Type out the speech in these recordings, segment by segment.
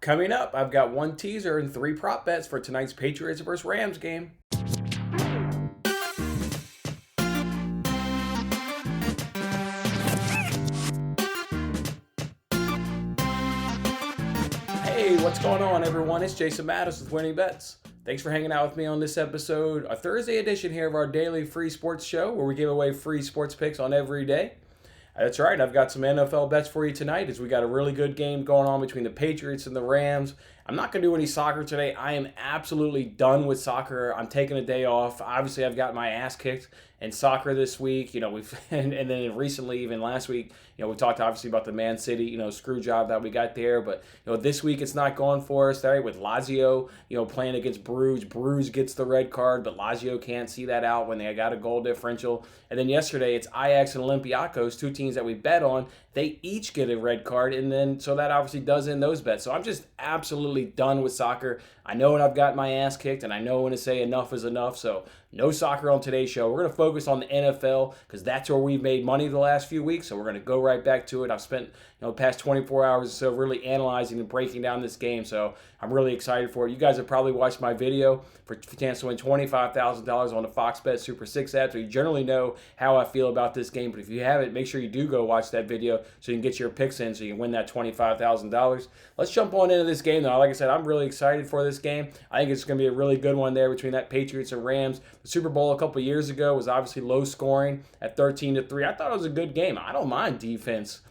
Coming up, I've got one teaser and three prop bets for tonight's Patriots versus Rams game. Hey, what's going on, everyone? It's Jason Mattis with Winning Bets. Thanks for hanging out with me on this episode, a Thursday edition here of our daily free sports show where we give away free sports picks on every day. That's right, I've got some NFL bets for you tonight as we got a really good game going on between the Patriots and the Rams. I'm not going to do any soccer today. I am absolutely done with soccer. I'm taking a day off. Obviously, I've got my ass kicked in soccer this week. And then recently, even last week, we talked obviously about the Man City, screw job that we got there. But, this week it's not going for us, right? With Lazio, playing against Bruges. Bruges gets the red card, but Lazio can't see that out when they got a goal differential. And then yesterday, it's Ajax and Olympiacos, two teams that we bet on. They each get a red card, and then so that obviously does end those bets. So I'm just absolutely done with soccer. I know when I've got my ass kicked, and I know when to say enough is enough. So no soccer on today's show. We're going to focus on the NFL because that's where we've made money the last few weeks. So we're going to go right back to it. I've spent the past 24 hours or so really analyzing and breaking down this game. So I'm really excited for it. You guys have probably watched my video for chance to win $25,000 on the Fox Bet Super 6 app. So you generally know how I feel about this game. But if you haven't, make sure you do go watch that video so you can get your picks in so you can win that $25,000. Let's jump on into this game though. Like I said, I'm really excited for this game. I think it's going to be a really good one there between that Patriots and Rams. The Super Bowl a couple years ago was obviously low scoring at 13-3. I thought it was a good game. I don't mind defense.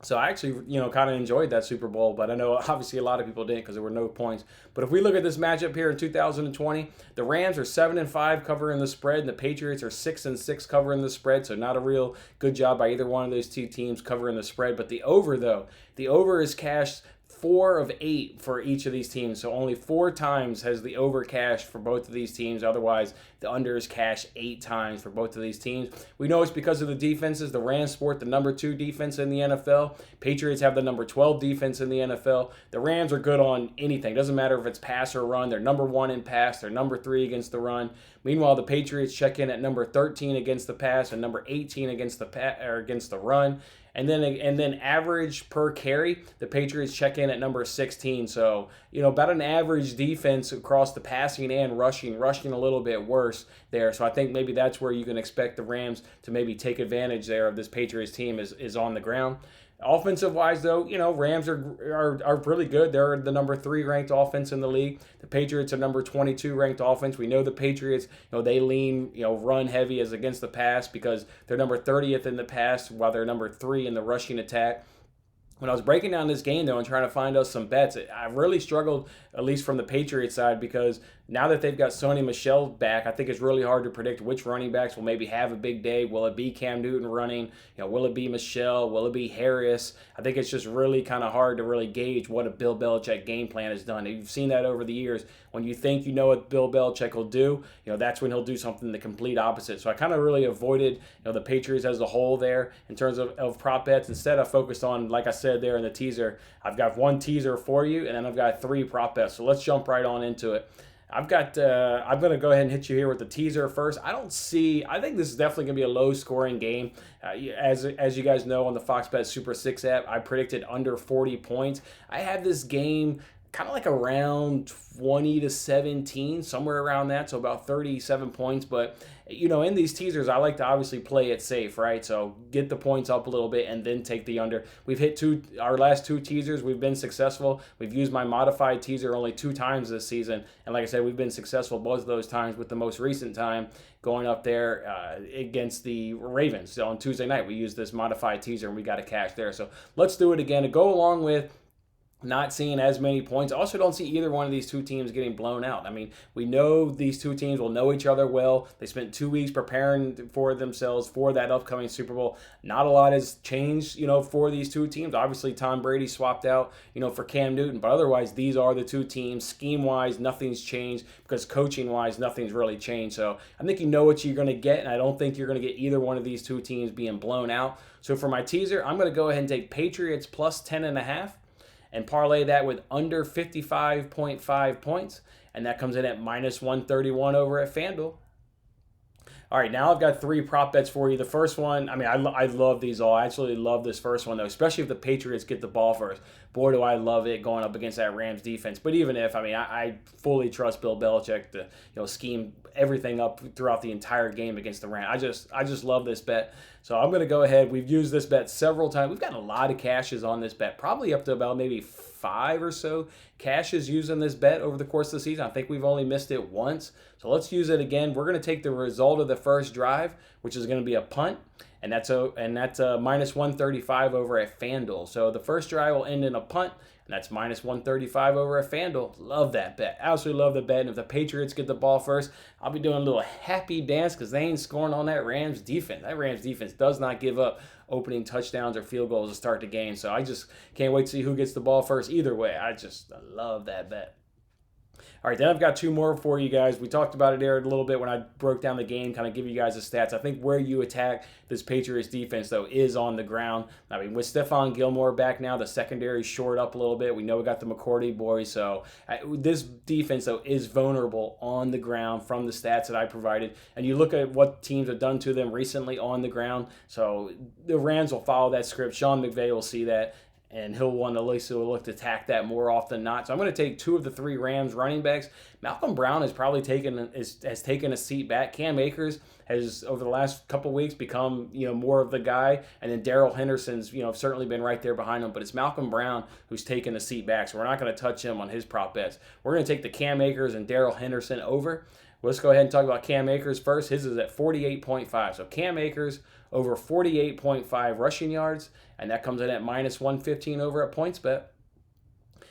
So I actually, kind of enjoyed that Super Bowl, but I know obviously a lot of people didn't because there were no points. But if we look at this matchup here in 2020, the Rams are 7-5 covering the spread, and the Patriots are 6-6 covering the spread. So not a real good job by either one of those two teams covering the spread. But the over, though, the over is cashed 4 of 8 for each of these teams. So only 4 times has the over cashed for both of these teams. Otherwise, the under is cashed 8 times for both of these teams. We know it's because of the defenses. The Rams sport the number 2 defense in the NFL. Patriots have the number 12 defense in the NFL. The Rams are good on anything. Doesn't matter if it's pass or run. They're number 1 in pass. They're number 3 against the run. Meanwhile, the Patriots check in at number 13 against the pass and number 18 against the run. And then average per carry, the Patriots check in at number 16. So, about an average defense across the passing and rushing a little bit worse there. So I think maybe that's where you can expect the Rams to maybe take advantage there of this Patriots team is on the ground. Offensive-wise, though, Rams are really good. They're the number 3 ranked offense in the league. The Patriots are number 22 ranked offense. We know the Patriots, they lean, run heavy as against the pass because they're number 30th in the pass while they're number 3 in the rushing attack. When I was breaking down this game, though, and trying to find us some bets, I really struggled, at least from the Patriots side, because now that they've got Sony Michel back, I think it's really hard to predict which running backs will maybe have a big day. Will it be Cam Newton running? Will it be Michel? Will it be Harris? I think it's just really kind of hard to really gauge what a Bill Belichick game plan has done. You've seen that over the years. When you think you know what Bill Belichick will do, that's when he'll do something the complete opposite. So I kind of really avoided, the Patriots as a whole there in terms of prop bets. Instead, I focused on, like I said there in the teaser, I've got one teaser for you, and then I've got 3 prop bets. So let's jump right on into it. I'm going to go ahead and hit you here with the teaser first. I think this is definitely going to be a low-scoring game. As you guys know, on the Fox Bet Super 6 app, I predicted under 40 points. I have this game kind of like around 20-17, somewhere around that, so about 37 points. But, in these teasers, I like to obviously play it safe, right? So get the points up a little bit and then take the under. We've hit our last 2 teasers. We've been successful. We've used my modified teaser only 2 times this season. And like I said, we've been successful both of those times, with the most recent time going up there against the Ravens. So on Tuesday night, we used this modified teaser and we got a cash there. So let's do it again to go along with not seeing as many points. I also don't see either one of these two teams getting blown out. I mean, we know these two teams will know each other well. They spent 2 weeks preparing for themselves for that upcoming Super Bowl. Not a lot has changed, for these two teams. Obviously, Tom Brady swapped out, for Cam Newton. But otherwise, these are the two teams. Scheme-wise, nothing's changed because coaching-wise, nothing's really changed. So I think you know what you're going to get, and I don't think you're going to get either one of these two teams being blown out. So for my teaser, I'm going to go ahead and take Patriots plus 10.5. and parlay that with under 55.5 points, and that comes in at minus 131 over at FanDuel. All right, now I've got 3 prop bets for you. The first one, I mean, I love these all. I absolutely love this first one, though, especially if the Patriots get the ball first. Boy, do I love it going up against that Rams defense. But even if, I mean, I fully trust Bill Belichick to scheme everything up throughout the entire game against the Rams. I just love this bet. So I'm going to go ahead. We've used this bet several times. We've gotten a lot of cashes on this bet, probably up to about maybe 5 or so cashes using this bet over the course of the season. I think we've only missed it once. So let's use it again. We're going to take the result of the first drive, which is going to be a punt, and that's minus 135 over at FanDuel. So the first drive will end in a punt, and that's minus 135 over at FanDuel. Love that bet. Absolutely love the bet. And if the Patriots get the ball first, I'll be doing a little happy dance because they ain't scoring on that Rams defense. That Rams defense does not give up opening touchdowns or field goals to start the game. So I just can't wait to see who gets the ball first either way. I love that bet. All right, then I've got 2 more for you guys. We talked about it there a little bit when I broke down the game, kind of give you guys the stats. I think where you attack this Patriots defense, though, is on the ground. I mean, with Stephon Gilmore back now, the secondary shored up a little bit. We know we got the McCourty boys. So this defense, though, is vulnerable on the ground from the stats that I provided. And you look at what teams have done to them recently on the ground. So the Rams will follow that script. Sean McVay will see that, and he'll want to at least look to attack that more often than not. So I'm going to take 2 of the 3 Rams running backs. Malcolm Brown has probably taken a seat back. Cam Akers has, over the last couple of weeks, become more of the guy, and then Darrell Henderson's certainly been right there behind him. But it's Malcolm Brown who's taken a seat back, so we're not going to touch him on his prop bets. We're going to take the Cam Akers and Darrell Henderson over. Let's go ahead and talk about Cam Akers first. His is at 48.5. So Cam Akers over 48.5 rushing yards, and that comes in at minus 115 over at PointsBet.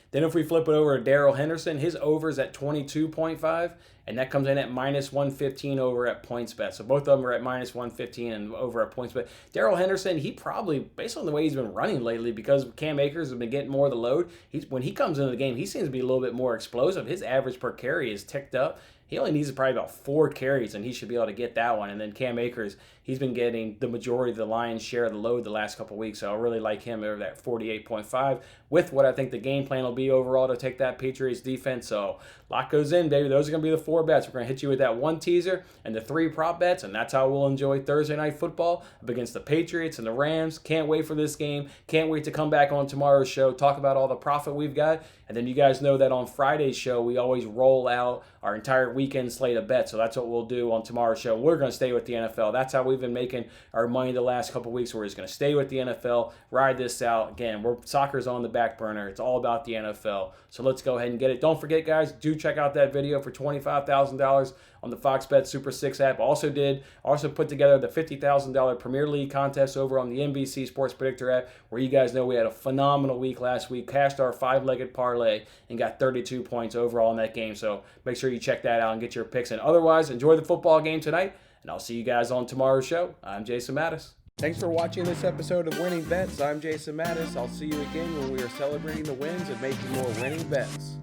Then if we flip it over to Darrell Henderson, his over is at 22.5, and that comes in at minus 115 over at PointsBet. So both of them are at minus 115 and over at PointsBet. Darrell Henderson, he probably, based on the way he's been running lately, because Cam Akers has been getting more of the load, when he comes into the game, he seems to be a little bit more explosive. His average per carry is ticked up. He only needs probably about 4 carries, and he should be able to get that one. And then Cam Akers, he's been getting the majority of the lion's share of the load the last couple of weeks, so I really like him over that 48.5 with what I think the game plan will be overall to take that Patriots defense. So a lot goes in, baby. Those are going to be the 4 bets. We're going to hit you with that 1 teaser and the 3 prop bets, and that's how we'll enjoy Thursday Night Football up against the Patriots and the Rams. Can't wait for this game. Can't wait to come back on tomorrow's show, talk about all the profit we've got. And then you guys know that on Friday's show, we always roll out our entire weekend slate of bets. So that's what we'll do on tomorrow's show. We're going to stay with the NFL. That's how we've been making our money the last couple of weeks. We're just going to stay with the NFL, ride this out. Again, soccer's on the back burner. It's all about the NFL. So let's go ahead and get it. Don't forget, guys, do check out that video for $25,000 on the Fox Bet Super 6 app. Also put together the $50,000 Premier League contest over on the NBC Sports Predictor app, where you guys know we had a phenomenal week last week, cashed our 5-legged parlay, and got 32 points overall in that game. So make sure you check that out and get your picks. And otherwise, enjoy the football game tonight, and I'll see you guys on tomorrow's show. I'm Jason Mattis. Thanks for watching this episode of Winning Bets. I'm Jason Mattis. I'll see you again when we are celebrating the wins and making more winning bets.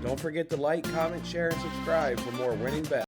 Don't forget to like, comment, share, and subscribe for more winning bets.